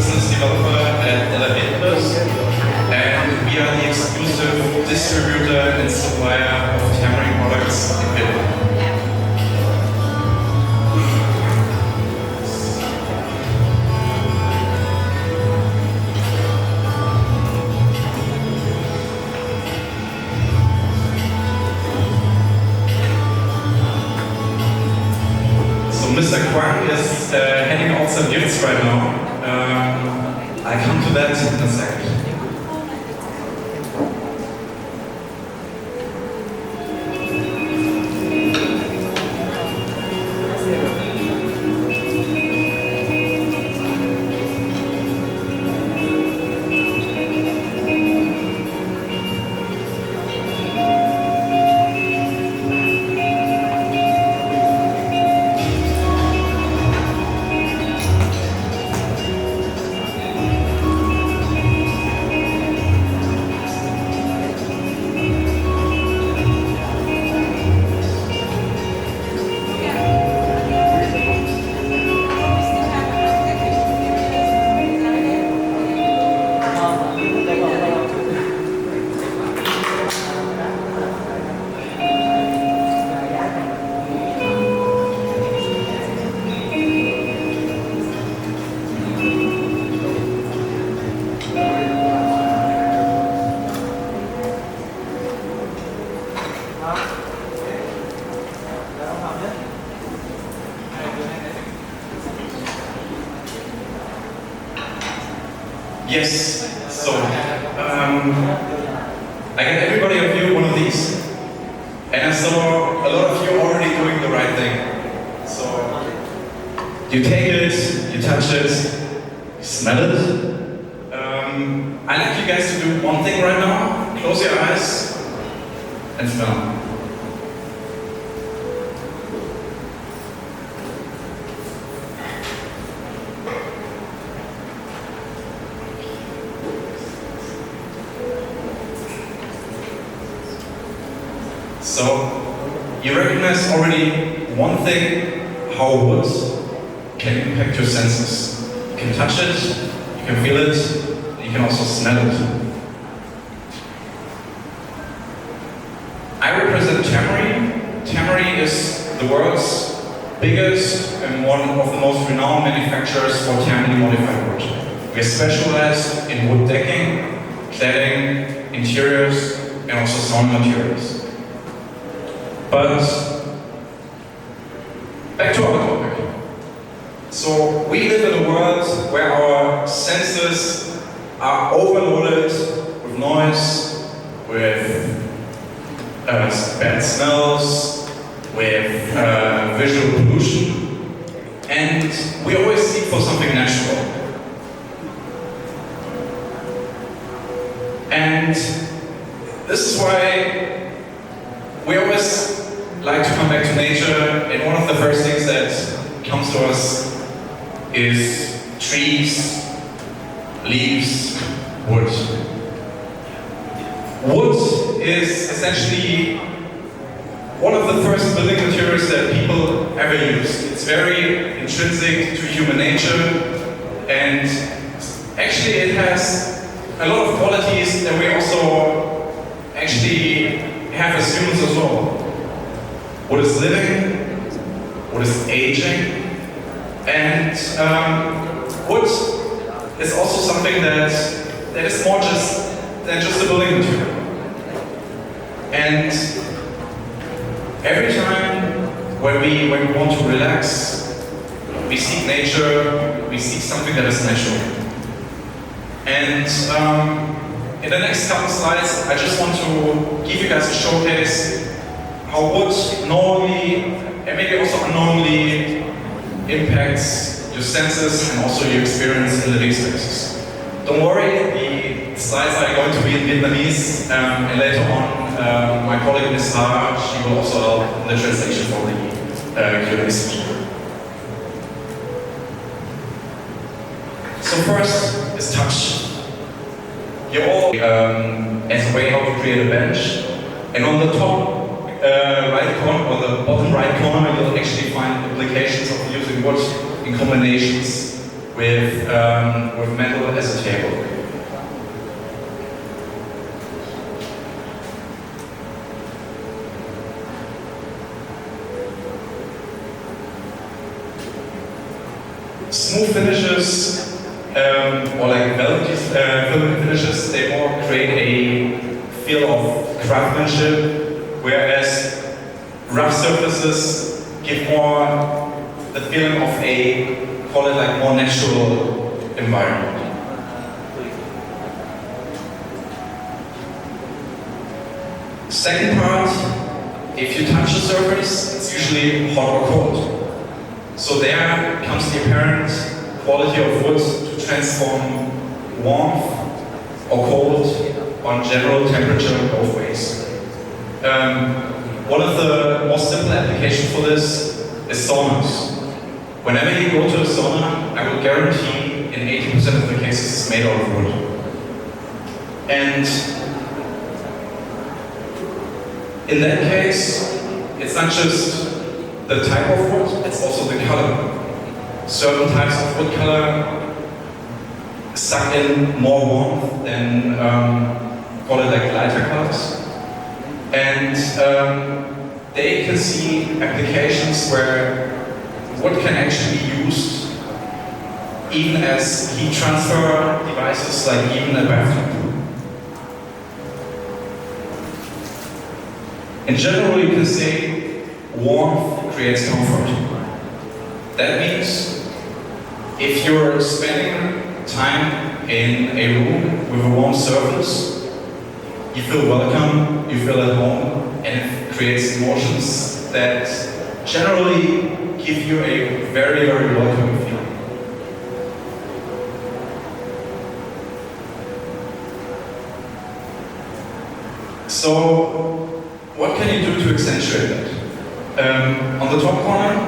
business developer at Elevators, and we are the exclusive distributor and supplier of Thermory products in Finland. Mr. Kwang is handing out some gifts right now. I come to that in a second. Yes, so I got everybody of you one of these, and I saw a lot of you already doing the right thing. So you take it, you touch it, you smell it. I'd like you guys to do one thing right now. Close your eyes and smell. So, you recognize already one thing, how wood can impact your senses. You can touch it, you can feel it, you can also smell it. I represent Thermory. Thermory is the world's biggest and one of the most renowned manufacturers for thermally modified wood. We are specialized in wood decking, cladding, interiors, and also sound materials. But back to our topic. So we live in a world where our senses are overloaded with noise, with bad smells, with visual pollution, and we always seek for something natural. And this is why we always like to come back to nature, and one of the first things that comes to us is trees, leaves, wood. Wood is essentially one of the first building materials that people ever used. It's very intrinsic to human nature, and actually it has a lot of qualities that we also actually have as humans as well. What is living, what is aging, and wood is also something that is more than just a building material. And every time when we want to relax, we seek nature, we seek something that is natural. And in the next couple slides, I just want to give you guys a showcase how wood knowingly and maybe also unknowingly impacts your senses and also your experience in living spaces. Don't worry, the slides are going to be in Vietnamese, and later on my colleague Ms. Ha, she will also help in the translation for the Q&A session. So first is touch. You all as a way how to create a bench, and on the top right corner or the bottom right corner you'll actually find applications of using wood in combinations with metal as a table. Smooth finishes, or like velvety finishes, they more create a feel of craftsmanship, whereas rough surfaces give more the feeling of a, call it like more natural environment. Second part, if you touch the surface, it's usually hot or cold. So there comes the apparent quality of wood to transform warmth or cold on general temperature both ways. One of the most simple applications for this is saunas. Whenever you go to a sauna, I will guarantee in 80% of the cases it's made out of wood. And in that case, it's not just the type of wood, it's also the color. Certain types of wood color suck in more warmth than, call it like lighter colors. And they can see applications where wood can actually be used even as heat transfer devices, like even a bathroom. In general, you can say warmth creates comfort. That means if you're spending time in a room with a warm surface, you feel welcome, you feel at home, and it creates emotions that generally give you a very, very welcoming feeling. So, what can you do to accentuate that? On the top corner,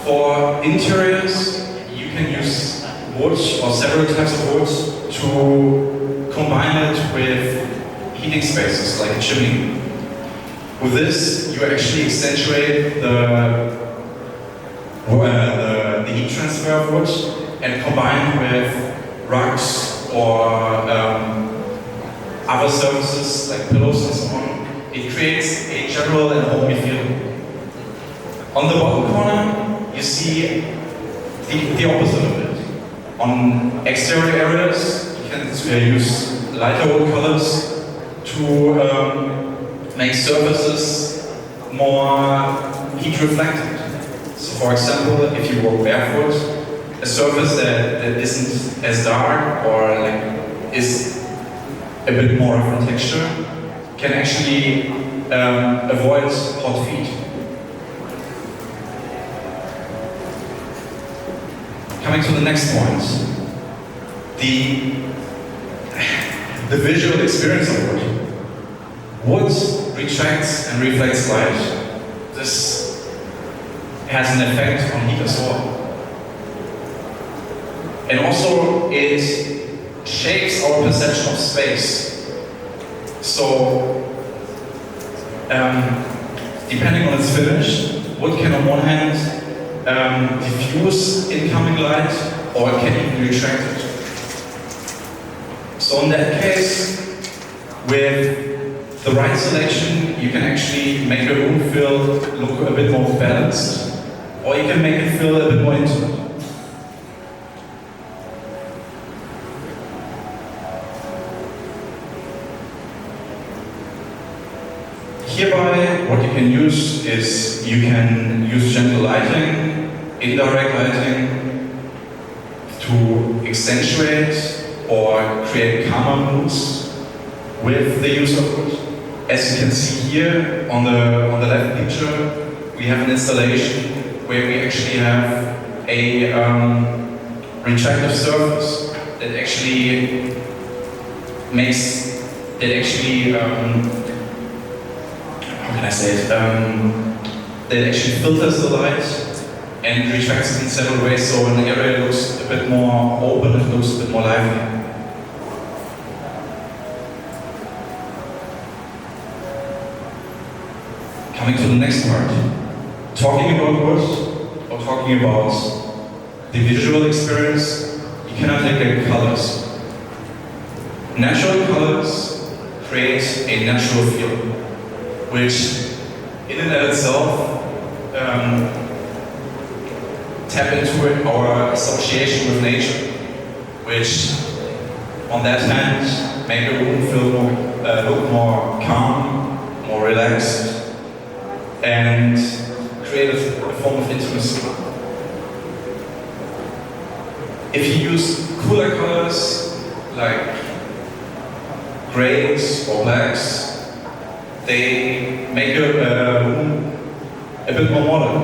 for interiors, you can use wood or several types of wood to combine it with heating spaces like a chimney. With this, you actually accentuate the heat transfer of wood and combine with rugs or other surfaces like pillows and so on. It creates a general and homey feeling. On the bottom corner, you see the opposite of it. On exterior areas, you can use lighter wood colors to make surfaces more heat reflectant. So for example, if you walk barefoot, a surface that isn't as dark or like is a bit more of a texture can actually avoid hot feet. Coming to the next point, the visual experience of wood. Wood retracts and reflects light. This has an effect on heat as well. And also it shapes our perception of space. So, depending on its finish, wood can on one hand diffuse incoming light, or it can even retract it. So in that case, with the right selection, you can actually make a room look a bit more balanced, or you can make it feel a bit more intimate. Hereby, what you can use is you can use gentle lighting, indirect lighting to accentuate or create calmer moods with the use of wood. As you can see here on the left picture, we have an installation where we actually have a retractive surface that actually how can I say it? That actually filters the light and retracts it in several ways, so an area looks a bit more open, it looks a bit more lively. Coming to the next part. Talking about wood, or talking about the visual experience, you cannot neglect colors. Natural colors create a natural feel, which in and of itself tap into our association with nature, which on that hand make a room feel look more calm, more relaxed, and create a form of intimacy. If you use cooler colors like grays or blacks, they make a room a bit more modern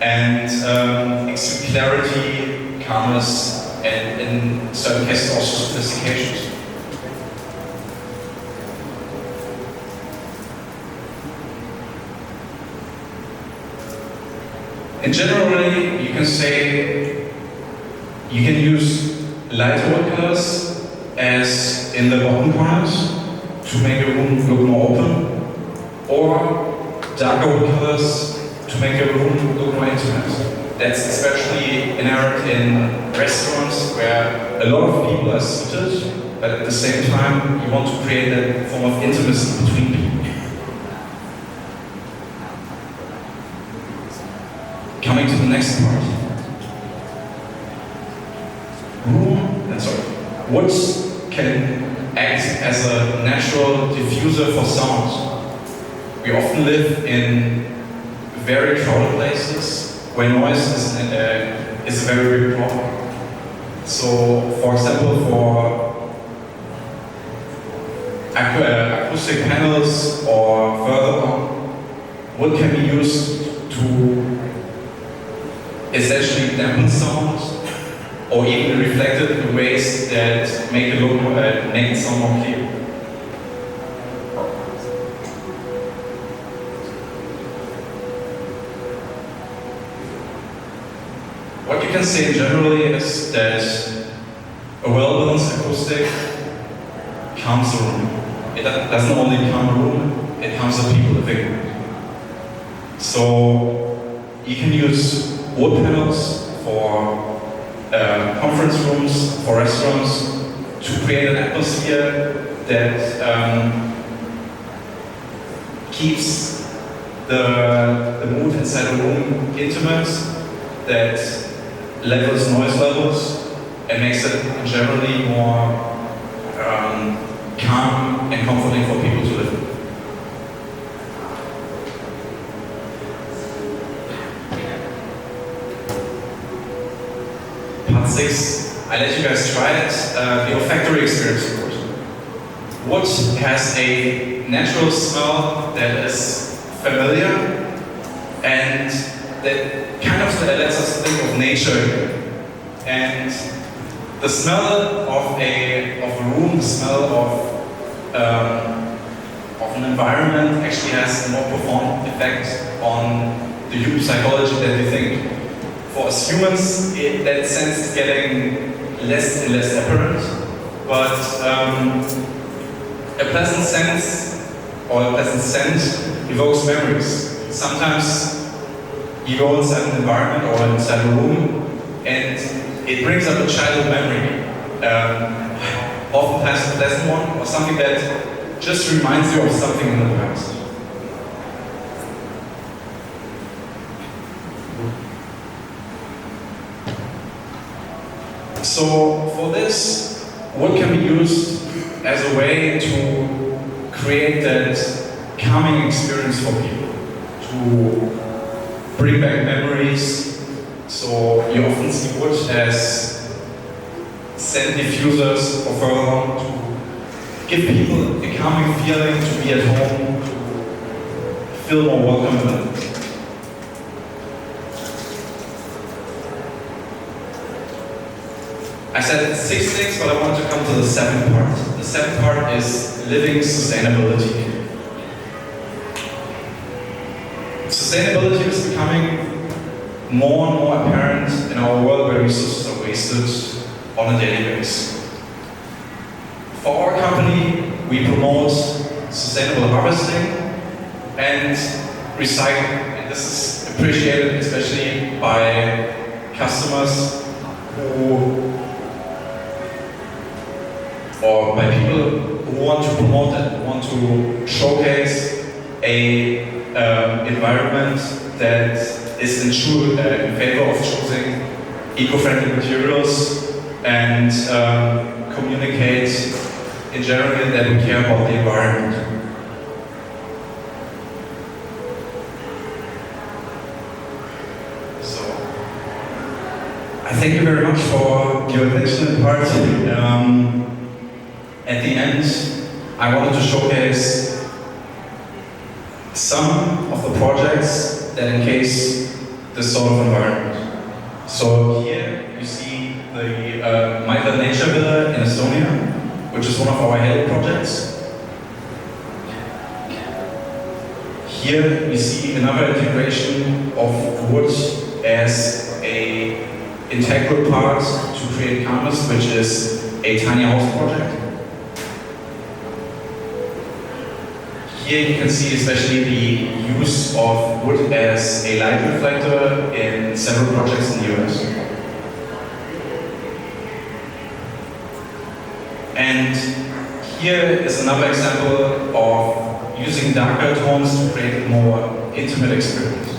and exude clarity, calmness, and in certain cases also sophistication. And generally, you can say you can use lighter colors as in the bottom corners to make a room look more open, or darker colors to make a room look more intimate. That's especially inherent in restaurants where a lot of people are seated, but at the same time you want to create a form of intimacy between people. Coming to the next part. Wood can act as a natural diffuser for sound. We often live in very crowded places where noise is a very big problem. So, for example, for acoustic panels or further on, wood can be used to essentially dampen sound, or even reflected in ways that make it sound more clear. What you can say generally is that a well-balanced acoustic calms the room. It doesn't only calm the room, it calms the people living. So you can use wood panels for conference rooms, for restaurants, to create an atmosphere that keeps the mood inside the room intimate, that levels noise levels, and makes it generally more calm and comforting for people to live in. Part 6, I let you guys try it, the olfactory experience of wood. Wood has a natural smell that is familiar and that kind of lets us think of nature. And the smell of a room, the smell of an environment actually has a more profound effect on the human psychology than we think. For us humans, that sense is getting less and less apparent, but a pleasant sense or a pleasant scent evokes memories. Sometimes you go inside an environment or inside a room and it brings up a childhood memory, oftentimes a pleasant one or something that just reminds you of something in the past. So for this, wood can be used as a way to create that calming experience for people, to bring back memories. So you often see wood as scent diffusers or further on to give people a calming feeling, to be at home, to feel more welcome in it. I said 6 things, but I want to come to the 7th part. The 7th part is living sustainability. Sustainability is becoming more and more apparent in our world where resources are wasted on a daily basis. For our company, we promote sustainable harvesting and recycling. And this is appreciated especially by customers or by people who want to promote it, who want to showcase a environment that is in favor of choosing eco-friendly materials and communicate in general that we care about the environment. So, I thank you very much for your attention and part. At the end, I wanted to showcase some of the projects that encase this sort of environment. So here you see the Michael Nature Villa in Estonia, which is one of our halo projects. Here you see another integration of wood as a integral part to create canvas, which is a tiny house project. Here you can see especially the use of wood as a light reflector in several projects in the US. And here is another example of using darker tones to create a more intimate experience.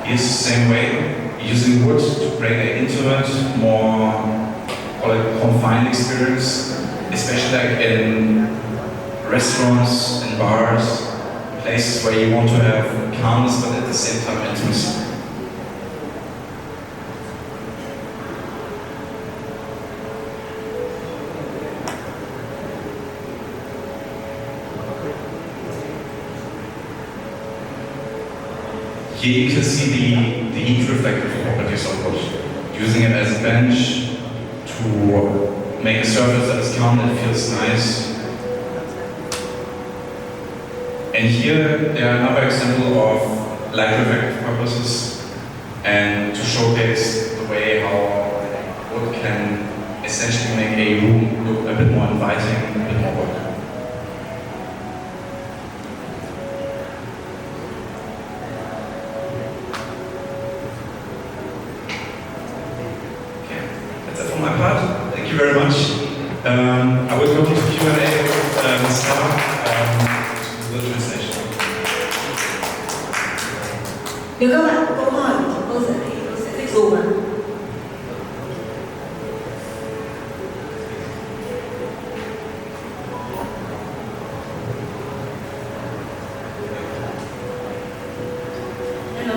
It's the same way, using wood to create an intimate, more confined experience, especially like in restaurants and bars, places where you want to have calmness but at the same time intimacy. Here you can see the heat reflective properties of wood, using it as a bench to make a surface that is calm, that feels nice. And here there are another example of light reflective purposes and to showcase the way how wood can essentially make a room look a bit more inviting, a bit more welcome. My part. Thank you very much. I will go to Q&A with Sarah to the translation. Nếu các bạn có câu hỏi thì tôi sẽ dịch dùm ạ. Hello.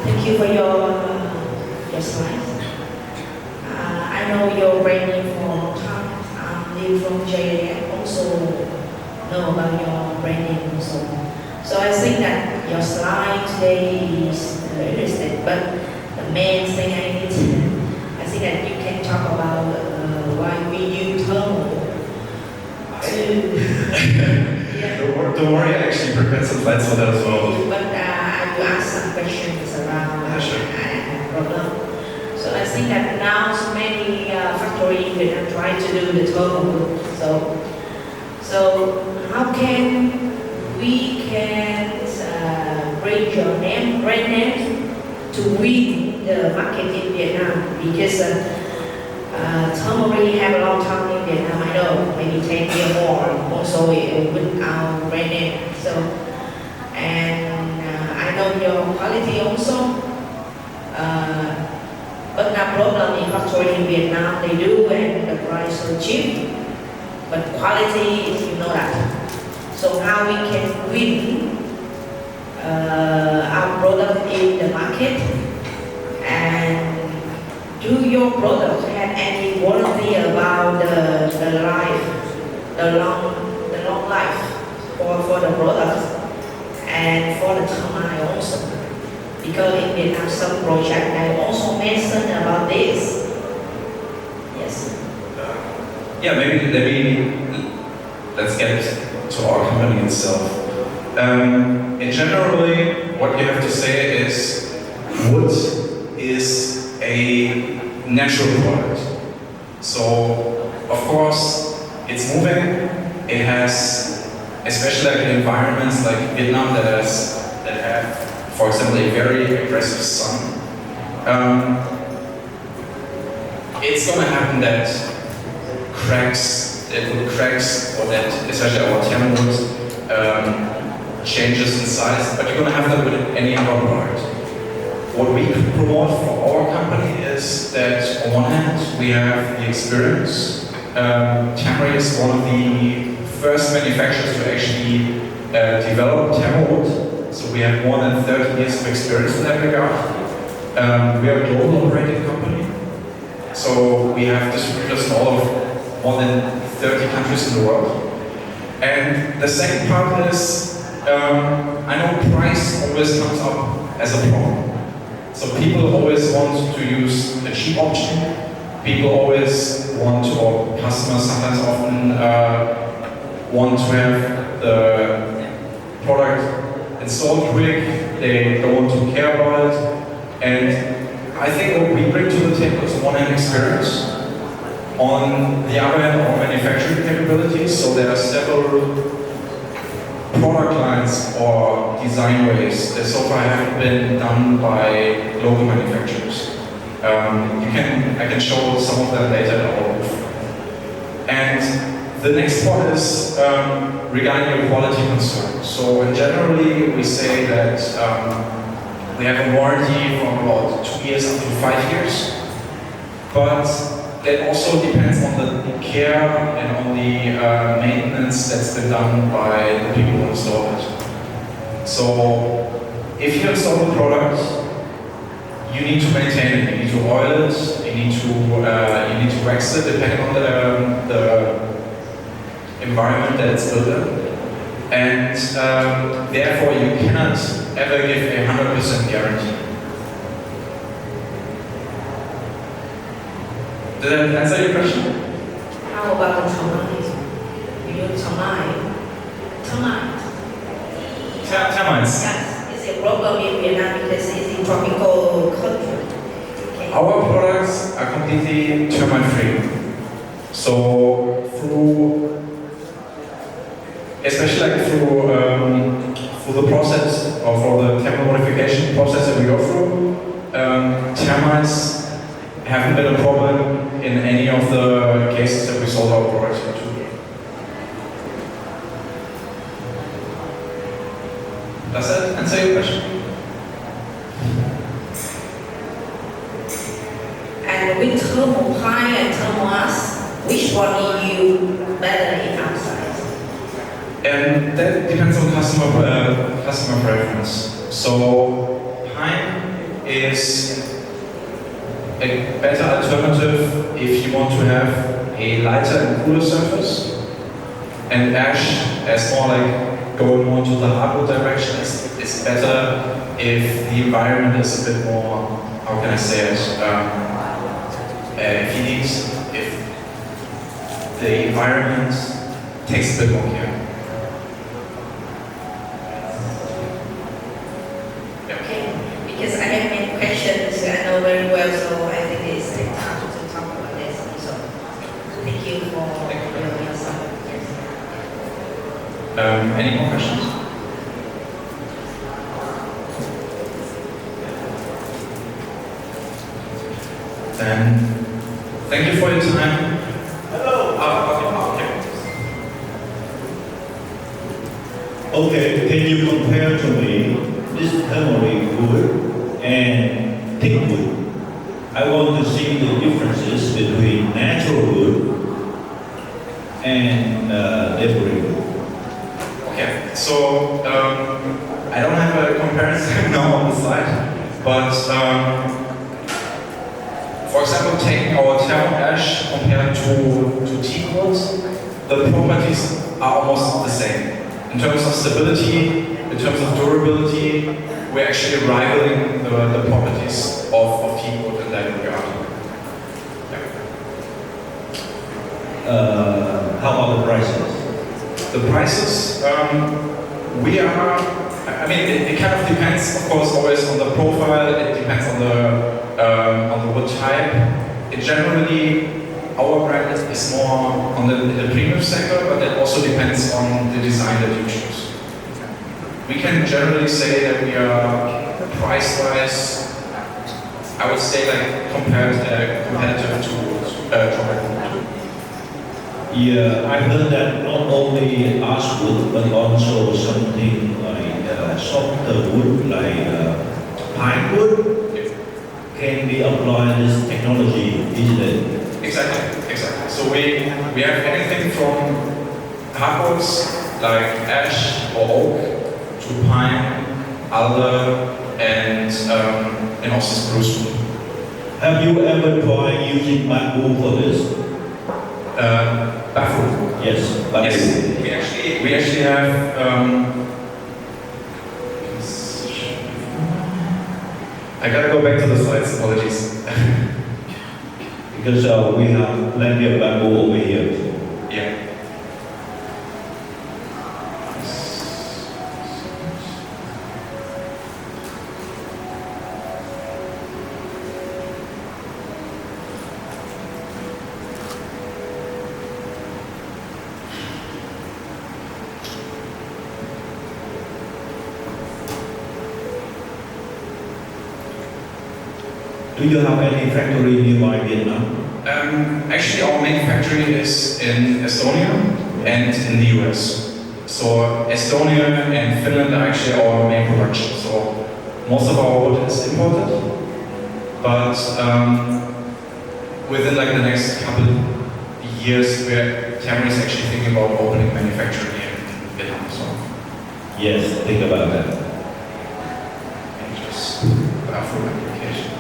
Thank you for your slides. I know your brand name for a long time. Live from JA also know about your brand name also. So I think that your slide today is interesting, but the main thing I think that you can talk about why we use Thermory. Yeah. Don't worry, I actually prepared some slides for that as well. But you asked some questions around problem. So I think that now so many factories in Vietnam try to do the Thermory. So how can we bring your brand name to win the market in Vietnam? Because Thermory have a long time in Vietnam, I know, maybe 10 years more, also with our brand name. So, and I know your quality also. But the problem in factory in Vietnam, they do and the price so cheap, but quality is, you know that. So how we can win our product in the market, and do your product have any warranty about the life, the long life for the product and for the termite also? Because in Vietnam, some project I also mentioned about this. Yes. Yeah, maybe let's get to our company itself. In generally, what you have to say is wood is a natural product. So, of course, it's moving. It has, especially like in environments like Vietnam that have, for example, a very aggressive sun. It's gonna happen that cracks, or that especially our thermory changes in size, but you're gonna have that with any other product. What we promote for our company is that on one hand we have the experience. Thermory is one of the first manufacturers to actually develop thermowood. So we have more than 30 years of experience in that regard. We are a global operating company. So we have distributors in all of more than 30 countries in the world. And the second part is, I know price always comes up as a problem. So people always want to use a cheap option. People always want to, or customers sometimes often want to have the product installed quick. They don't want to care about it. And I think what we bring to the table is on one hand experience. On the other hand, our manufacturing capabilities. So there are several product lines or design ways that so far haven't been done by local manufacturers. I can show some of them later at our booth. And the next part is regarding your quality concern. So generally we say that we have a warranty from about 2 years up to 5 years, but that also depends on the care and on the maintenance that's been done by the people who install it. So if you install the product, you need to maintain it. You need to oil it. You need to wax it, depending on the environment that it's built in. And therefore, you cannot ever give a 100% guarantee. Did that answer your question? How about the termites? You use termite. Termites. Yes, it's a problem in Vietnam because it's a tropical country. Okay. Our products are completely termite-free. So especially like through the process or for the thermal modification process that we go through, termites haven't been a problem in any of the cases that we sold our products into. Does that answer your question? And with thermal high and thermal mass, which one do you better in outside? And that depends on customer preference. So pine is a better alternative if you want to have a lighter and cooler surface. And ash, as more like going more to the hardwood direction, is better if the environment is a bit more, how can I say it, if the environment takes a bit more care. Because I have many questions I know very well, so I think it's time to talk about this. So thank you for your insight. Yes. Any more questions? Then thank you for your time. Hello. Okay. Okay, can you compare to me this Thermory wood and thick wood? I want to see the differences between natural wood and debris wood. Okay, so I don't have a comparison now on the slide, but for example, taking our thermal ash compared to teak wood, the properties are almost the same. In terms of stability, in terms of durability, we're actually rivaling the properties of teak wood in that regard. How about the prices? The prices, it kind of depends, of course, always on the profile. It depends on the wood type. It generally our brand is more on the premium sector, but that also depends on the design that you choose. We can generally say that we are price-wise, I would say like competitive to chocolate. Yeah, I heard that not only ash wood, but also something like softer wood, like pine wood, can be applied this technology, isn't it? Exactly. So we have anything from hardwoods like ash or oak to pine, alder, and also spruce wood. Have you ever tried using bamboo for this? Bamboo. Yes, bamboo. Yes, we actually have. I gotta go back to the slides. Apologies. Because we have plenty of bamboo over here. Yeah. Do you have any factory nearby Vietnam? Actually, our main factory is in Estonia and in the US. So Estonia and Finland are actually our main production. So most of our wood is imported, but within like the next couple years, Thermory is actually thinking about opening manufacturing in Vietnam. So yes, think about that. And just bathroom application.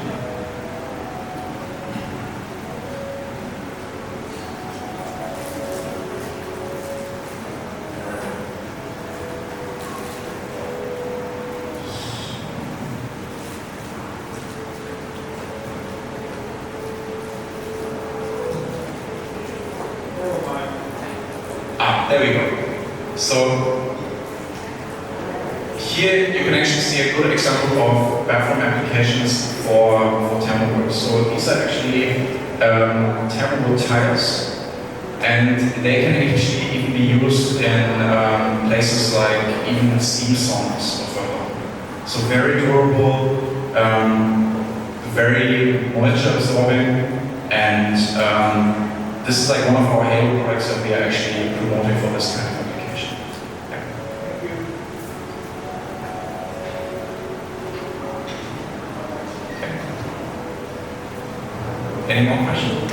There we go. So here you can actually see a good example of bathroom applications for Thermory. So these are actually Thermory tiles, and they can actually even be used in places like even steam saunas or further. So very durable, very moisture absorbing, and this is like one of our halo products that we are actually promoting for this kind of application. Yeah. Okay. Any more questions?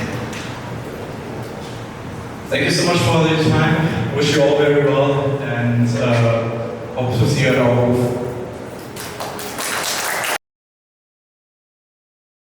Thank you so much for your time. Wish you all very well, and hope to see you at our booth.